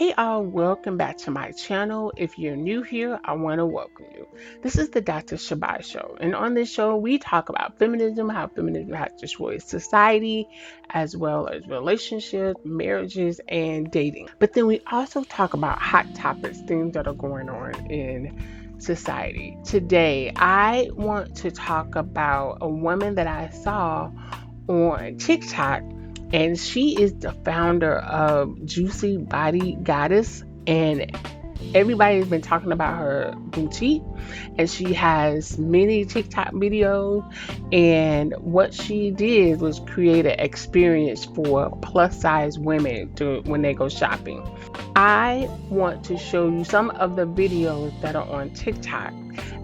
Hey all, welcome back to my channel. If you're new here, I want to welcome you. This is the Dr. Shabai Show, and on this show, we talk about feminism, how feminism has destroyed society, as well as relationships, marriages, and dating. But then we also talk about hot topics, things that are going on in society. Today, I want to talk about a woman that I saw on TikTok, and she is the founder of Juicy Body Goddess, and everybody's been talking about her boutique, and she has many TikTok videos. And what she did was create an experience for plus size women to when they go shopping. I want to show you some of the videos that are on TikTok,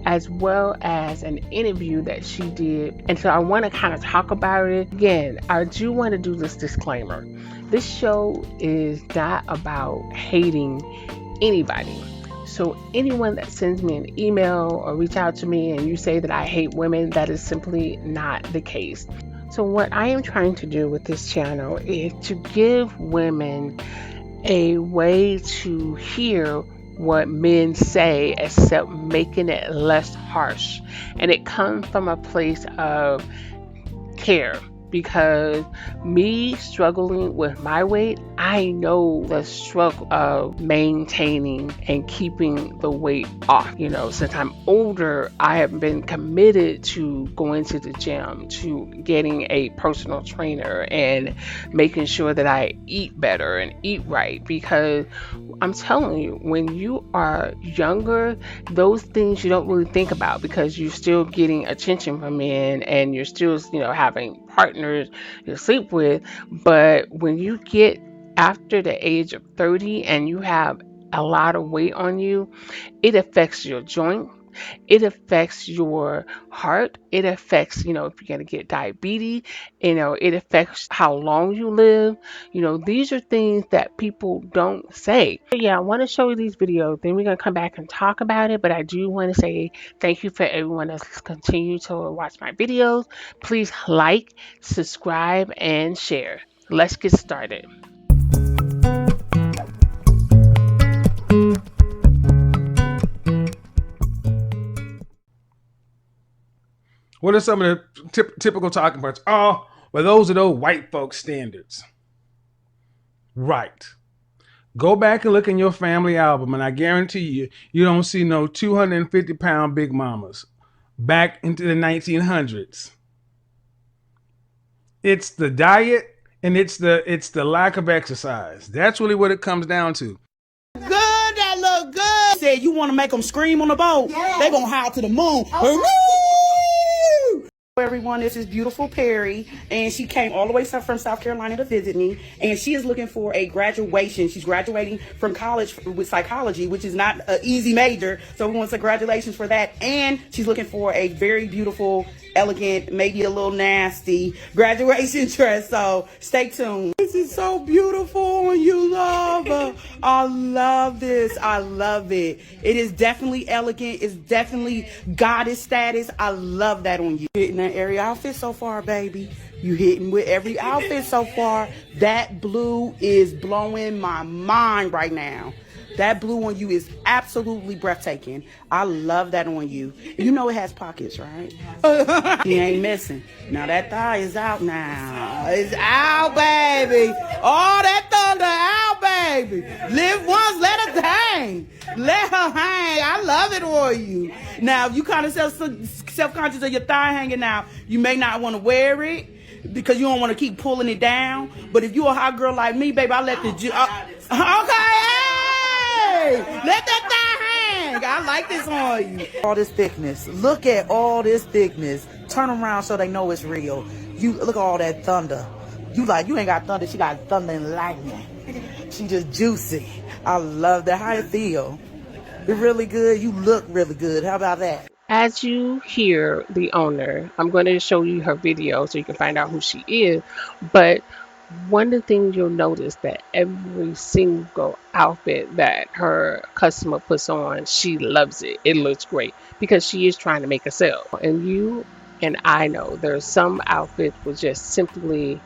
as well as an interview that she did. And so I want to kind of talk about it. Again, I do want to do this disclaimer. This show is not about hating anybody. So anyone that sends me an email or reach out to me and you say that I hate women, that is simply not the case. So what I am trying to do with this channel is to give women a way to hear what men say, except making it less harsh. And it comes from a place of care, because me struggling with my weight, I know the struggle of maintaining and keeping the weight off. Since I'm older, I have been committed to going to the gym, to getting a personal trainer, and making sure that I eat better and eat right. Because I'm telling you, when you are younger, those things you don't really think about, because you're still getting attention from men and you're still, having partners you sleep with. But when you get after the age of 30 and you have a lot of weight on you, it affects your joint. It affects your heart. It affects, if you're going to get diabetes, it affects how long you live. These are things that people don't say. So yeah, I want to show you these videos. Then we're going to come back and talk about it. But I do want to say thank you for everyone that's continued to watch my videos. Please like, subscribe, and share. Let's get started. What are some of the typical talking points? Oh, well, those are those white folks standards. Right. Go back and look in your family album, and I guarantee you, you don't see no 250-pound big mamas back into the 1900s. It's the diet and it's the lack of exercise. That's really what it comes down to. Good, that look good. Said you want to make them scream on the boat. Yeah. They gonna howl to the moon. Okay. Everyone, this is beautiful Perry, and she came all the way from South Carolina to visit me, and she is looking for a graduation. She's graduating from college with psychology, which is not an easy major, so we want some congratulations for that. And she's looking for a very beautiful, elegant, maybe a little nasty graduation dress, so stay tuned. This is so beautiful and you love her. I love this. I love it. It is definitely elegant. It's definitely goddess status. I love that on you. Hitting that every outfit so far, baby. You hitting with every outfit so far. That blue is blowing my mind right now. That blue on you is absolutely breathtaking. I love that on you. You know it has pockets, right? He ain't missing. Now that thigh is out now. It's out, baby. Oh, that thunder out, baby. Live once, let her hang. Let her hang. I love it on you. Now, if you kind of self-conscious of your thigh hanging out, you may not want to wear it, because you don't want to keep pulling it down. But if you a hot girl like me, baby, I let the okay. Let that thigh hang. I like this on you. All this thickness. Look at all this thickness. Turn around so they know it's real. You look at all that thunder. You ain't got thunder. She got thunder and lightning. She just juicy. I love that. How it feel? You're really good. You look really good. How about that? As you hear the owner, I'm going to show you her video so you can find out who she is. But one of the things you'll notice, that every single outfit that her customer puts on, she loves it. It looks great, because she is trying to make a sale. And you and I know there's some outfits were just simply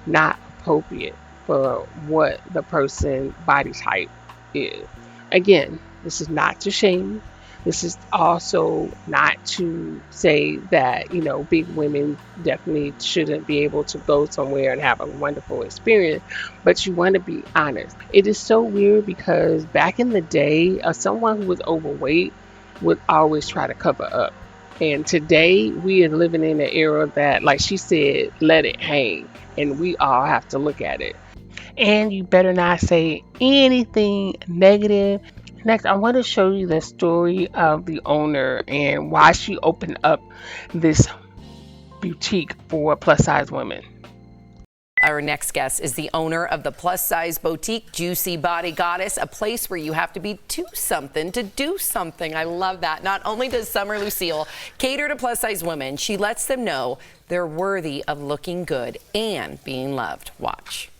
not appropriate for what the person body type is. Again, this is not to shame. This is also not to say that, big women definitely shouldn't be able to go somewhere and have a wonderful experience, but you want to be honest. It is so weird because back in the day, someone who was overweight would always try to cover up. And today we are living in an era that, like she said, let it hang. And we all have to look at it. And you better not say anything negative. Next, I want to show you the story of the owner and why she opened up this boutique for plus size women. Our next guest is the owner of the plus-size boutique, Juicy Body Goddess, a place where you have to be to something to do something. I love that. Not only does Summer Lucille cater to plus-size women, she lets them know they're worthy of looking good and being loved. Watch.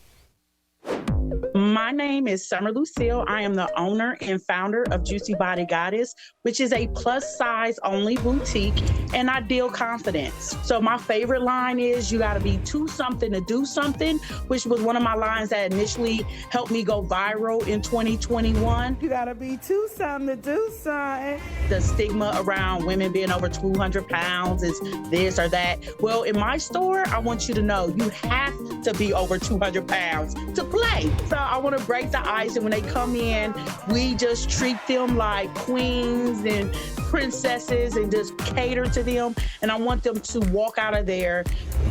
My name is Summer Lucille. I am the owner and founder of Juicy Body Goddess, which is a plus size only boutique, and I deal confidence. So my favorite line is, you got to be to something to do something, which was one of my lines that initially helped me go viral in 2021. You got to be to something to do something. The stigma around women being over 200 pounds is this or that. Well, in my store, I want you to know you have to be over 200 pounds to play. So I want to break the ice, and when they come in, we just treat them like queens and princesses and just cater to them. And I want them to walk out of there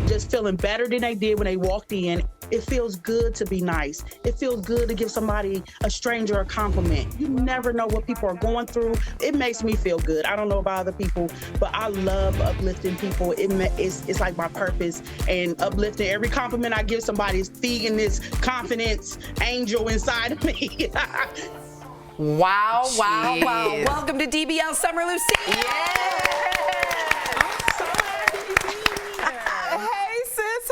just feeling better than they did when they walked in. It feels good to be nice. It feels good to give somebody, a stranger, a compliment. You never know what people are going through. It makes me feel good. I don't know about other people, but I love uplifting people. It's like my purpose, and uplifting. Every compliment I give somebody is feeding this confidence angel inside of me. Wow, wow, wow. Welcome to DBL, Summer Lucille. Yeah. I'm so happy to be here. Hey, sis,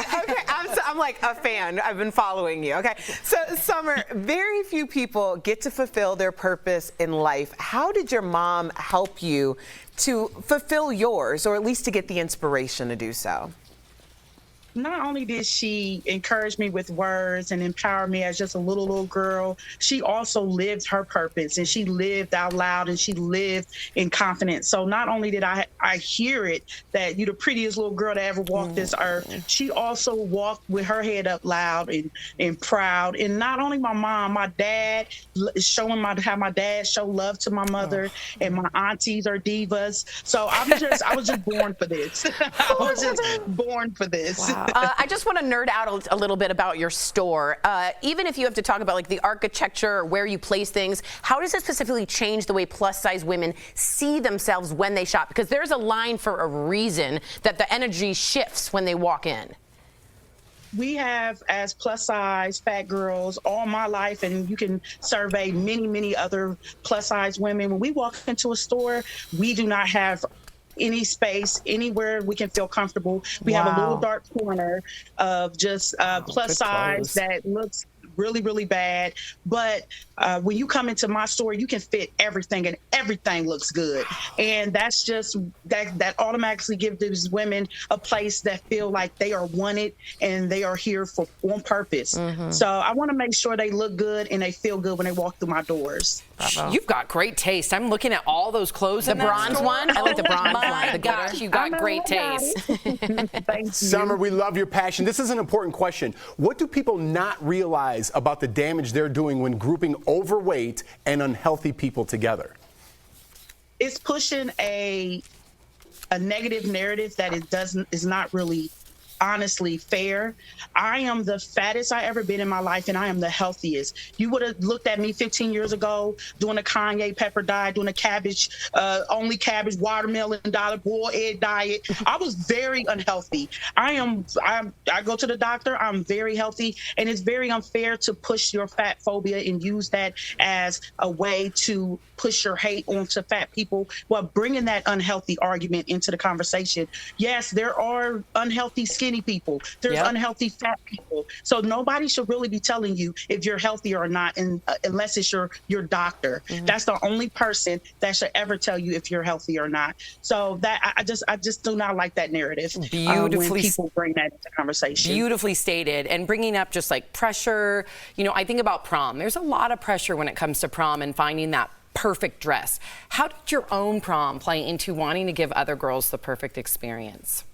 hey. Okay, I'm like a fan. I've been following you. Okay, so Summer, very few people get to fulfill their purpose in life. How did your mom help you to fulfill yours, or at least to get the inspiration to do so? Not only did she encourage me with words and empower me as just a little girl, she also lived her purpose, and she lived out loud, and she lived in confidence. So not only did I hear it, that you're the prettiest little girl that ever walked this earth, she also walked with her head up loud and proud. And not only my mom, my dad, showing how my dad showed love to my mother, and my aunties are divas. So I was just born for this. I was just born for this. Wow. I just want to nerd out a little bit about your store. Even if you have to talk about like the architecture or where you place things, how does it specifically change the way plus size women see themselves when they shop? Because there's a line for a reason that the energy shifts when they walk in. We have, as plus size fat girls all my life, and you can survey many other plus size women. When we walk into a store, we do not have any space anywhere we can feel comfortable. We have a little dark corner of just plus size that looks really bad, but when you come into my store, you can fit everything, and everything looks good. And that's just that automatically gives these women a place that feel like they are wanted and they are here on purpose. So I want to make sure they look good and they feel good when they walk through my doors. Bravo. You've got great taste. I'm looking at all those clothes. The bronze one? I like the bronze one. My gosh, you got great taste. Thank you. Summer, we love your passion. This is an important question. What do people not realize about the damage they're doing when grouping overweight and unhealthy people together? It's pushing a negative narrative that is not really honestly fair. I am the fattest I ever been in my life, and I am the healthiest. You would have looked at me 15 years ago doing a Kanye pepper diet, doing a cabbage, only cabbage, watermelon diet, boiled egg diet. I was very unhealthy. I go to the doctor, I'm very healthy, and it's very unfair to push your fat phobia and use that as a way to push your hate onto fat people while bringing that unhealthy argument into the conversation. Yes, there are unhealthy skin skinny people. There's Yep. unhealthy fat people. So nobody should really be telling you if you're healthy or not, unless it's your doctor. That's the only person that should ever tell you if you're healthy or not. So that I just do not like that narrative when people bring that into conversation. Beautifully stated. And bringing up just like pressure, I think about prom. There's a lot of pressure when it comes to prom and finding that perfect dress. How did your own prom play into wanting to give other girls the perfect experience?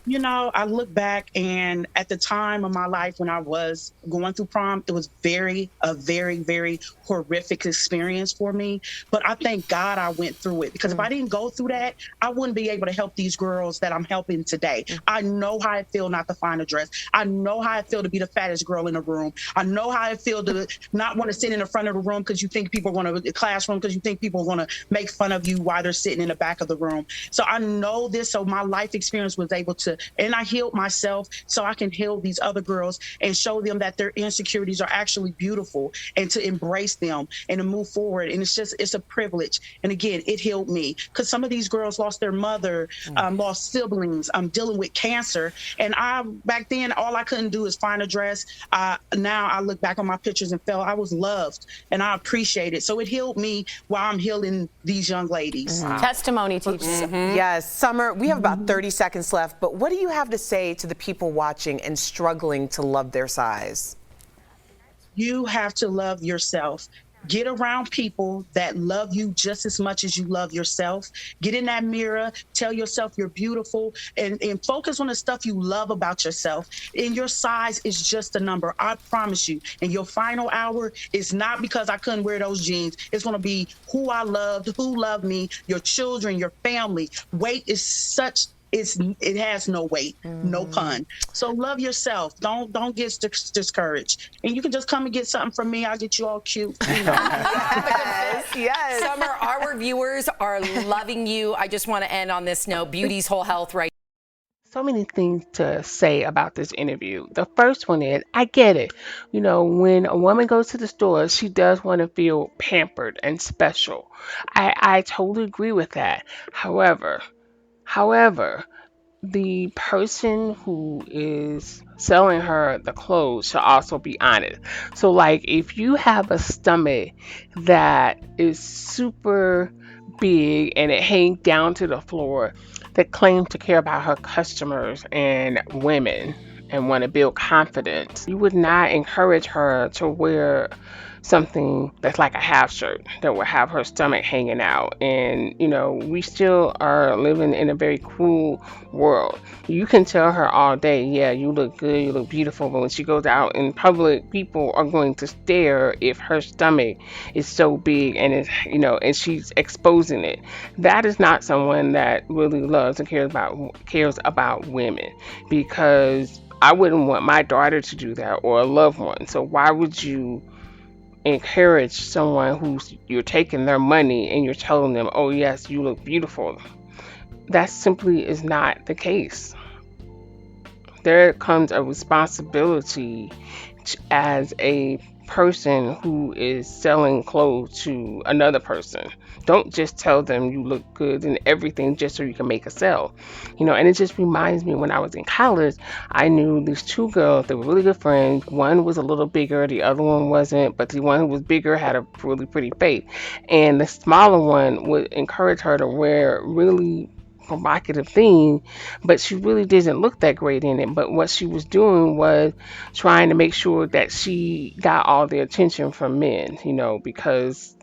I look back, and at the time of my life when I was going through prom, it was a very, very horrific experience for me. But I thank God I went through it, because if I didn't go through that, I wouldn't be able to help these girls that I'm helping today. I know how I feel not to find a dress. I know how I feel to be the fattest girl in the room. I know how I feel to not want to sit in the front of the room because you think people are going to the classroom, because you think people are going to make fun of you while they're sitting in the back of the room. So I know this. So my life experience was able to, and I healed myself so I can heal these other girls and show them that their insecurities are actually beautiful, and to embrace them and to move forward. And it's a privilege. And again, it healed me, because some of these girls lost their mother, lost siblings, dealing with cancer. And back then, all I couldn't do is find a dress. Now I look back on my pictures and felt I was loved, and I appreciate it. So it healed me while I'm healing these young ladies. Testimony teaches. Yes, Summer, we have about 30 seconds left, but what do you have to say to the people watching and struggling to love their size? You have to love yourself. Get around people that love you just as much as you love yourself. Get in that mirror, tell yourself you're beautiful, and focus on the stuff you love about yourself. And your size is just a number. I promise you. And your final hour is not because I couldn't wear those jeans. It's going to be who I loved, who loved me, your children, your family. Weight is it has no weight, no pun. So love yourself. Don't get discouraged. And you can just come and get something from me. I'll get you all cute. Yes. Summer, our viewers are loving you. I just want to end on this note. Beauty's Whole Health right. So many things to say about this interview. The first one is, I get it. When a woman goes to the store, she does want to feel pampered and special. I totally agree with that. However, the person who is selling her the clothes should also be honest. So, like, if you have a stomach that is super big and it hangs down to the floor, that claims to care about her customers and women and want to build confidence, you would not encourage her to wear something that's like a half shirt that will have her stomach hanging out. And we still are living in a very cruel world. You can tell her all day, yeah, you look good, you look beautiful, but when she goes out in public, people are going to stare if her stomach is so big and it's and she's exposing it. That is not someone that really loves and cares about women, because I wouldn't want my daughter to do that, or a loved one. So why would you encourage someone who's you're taking their money and you're telling them, oh yes, you look beautiful? That simply is not the case. There comes a responsibility as a person who is selling clothes to another person. Don't just tell them you look good and everything just so you can make a sale. And it just reminds me, when I was in college, I knew these two girls. They were really good friends. One was a little bigger, the other one wasn't, but the one who was bigger had a really pretty face. And the smaller one would encourage her to wear really provocative thing, but she really didn't look that great in it. But what she was doing was trying to make sure that she got all the attention from men, because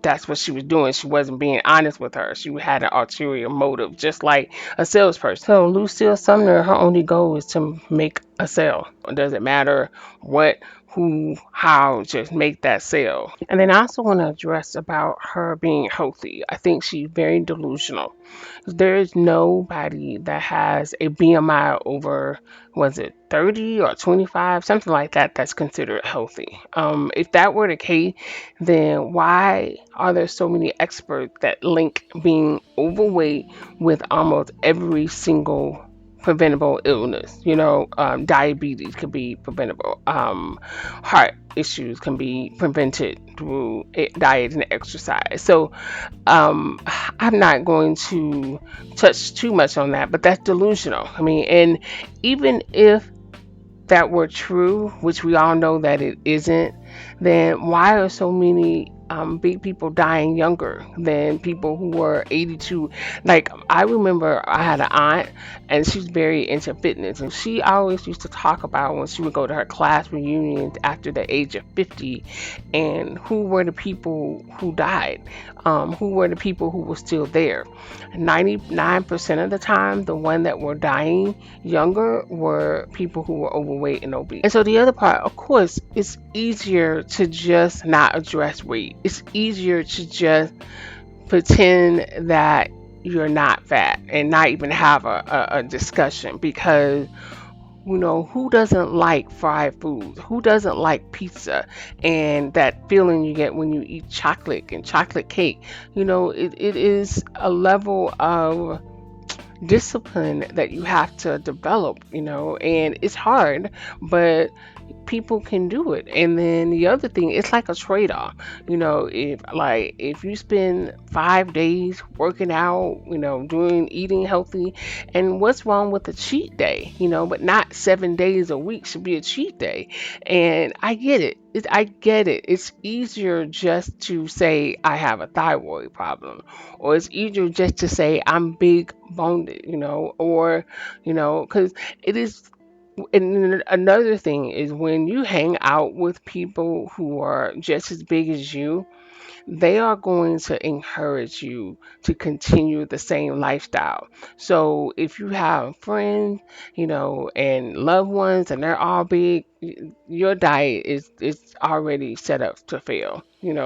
that's what she was doing. She wasn't being honest with her. She had an ulterior motive, just like a salesperson. So Lucille Sumner, her only goal is to make a sale. It doesn't matter what, who, how, just make that sale. And then I also want to address about her being healthy. I think she's very delusional. There is nobody that has a BMI over, was it 30 or 25, something like that, that's considered healthy. If that were the case, then why are there so many experts that link being overweight with almost every single preventable illness. Diabetes can be preventable. Heart issues can be prevented through diet and exercise. So I'm not going to touch too much on that, but that's delusional. I mean, and even if that were true, which we all know that it isn't, then why are so many big people dying younger than people who were 82? Like, I remember I had an aunt, and she's very into fitness, and she always used to talk about when she would go to her class reunions after the age of 50, and who were the people who died, who were the people who were still there. 99% of the time, the one that were dying younger were people who were overweight and obese. And so the other part, of course, it's easier to just not address weight. It's easier to just pretend that you're not fat and not even have a discussion, because who doesn't like fried foods? Who doesn't like pizza? And that feeling you get when you eat chocolate and chocolate cake. It is a level of discipline that you have to develop, and it's hard, but people can do it. And then the other thing, it's like a trade-off. If you spend 5 days working out, eating healthy, and what's wrong with a cheat day? But not 7 days a week should be a cheat day. And I get it. I get it. It's easier just to say I have a thyroid problem, or it's easier just to say I'm big boned, because it is. And another thing is, when you hang out with people who are just as big as you, they are going to encourage you to continue the same lifestyle. So if you have friends, and loved ones, and they're all big, your diet is already set up to fail.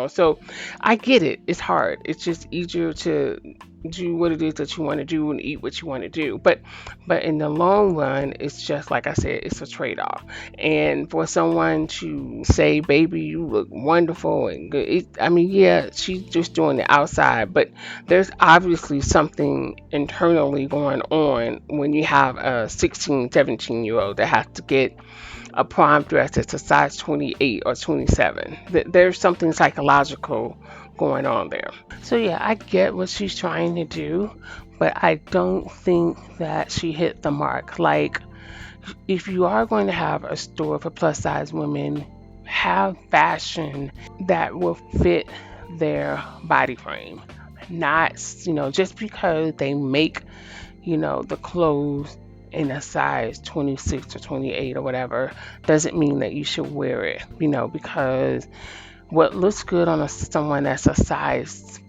So I get it. It's hard. It's just easier to do what it is that you want to do and eat what you want to do. But in the long run, it's just like I said, it's a trade-off. And for someone to say, "Baby, you look wonderful and good," I mean, yeah, she's just doing the outside, but there's obviously something internally going on when you have a 16, 17-year-old that has to get a prom dress that's a size 28 or 27. There's something psychological going on there. So yeah, I get what she's trying to do, but I don't think that she hit the mark. Like, if you are going to have a store for plus size women, have fashion that will fit their body frame. Not, just because they make, the clothes in a size 26 or 28 or whatever, doesn't mean that you should wear it, because what looks good on someone that's a size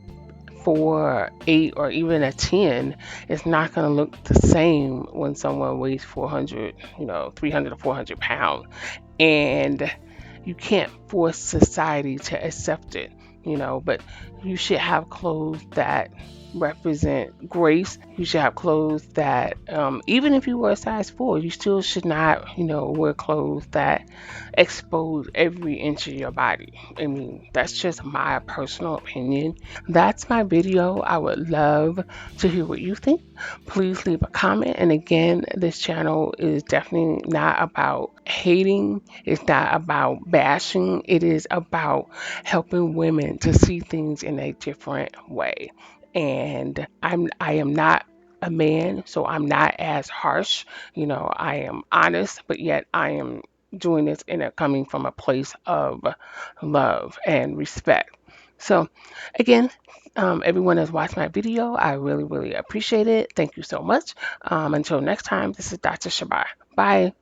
4, 8, or even a 10 is not going to look the same when someone weighs 400, 300 or 400 pounds. And you can't force society to accept it, but you should have clothes that represent grace. You should have clothes that, even if you were a size 4, you still should not, wear clothes that expose every inch of your body. I mean, that's just my personal opinion. That's my video. I would love to hear what you think. Please leave a comment. And again, this channel is definitely not about hating. It's not about bashing. It is about helping women to see things in a different way. And I am not a man, so I'm not as harsh. I am honest, but yet I am doing this coming from a place of love and respect. So again, everyone has watched my video. I really, really appreciate it. Thank you so much. Until next time, this is Dr. Shabai. Bye.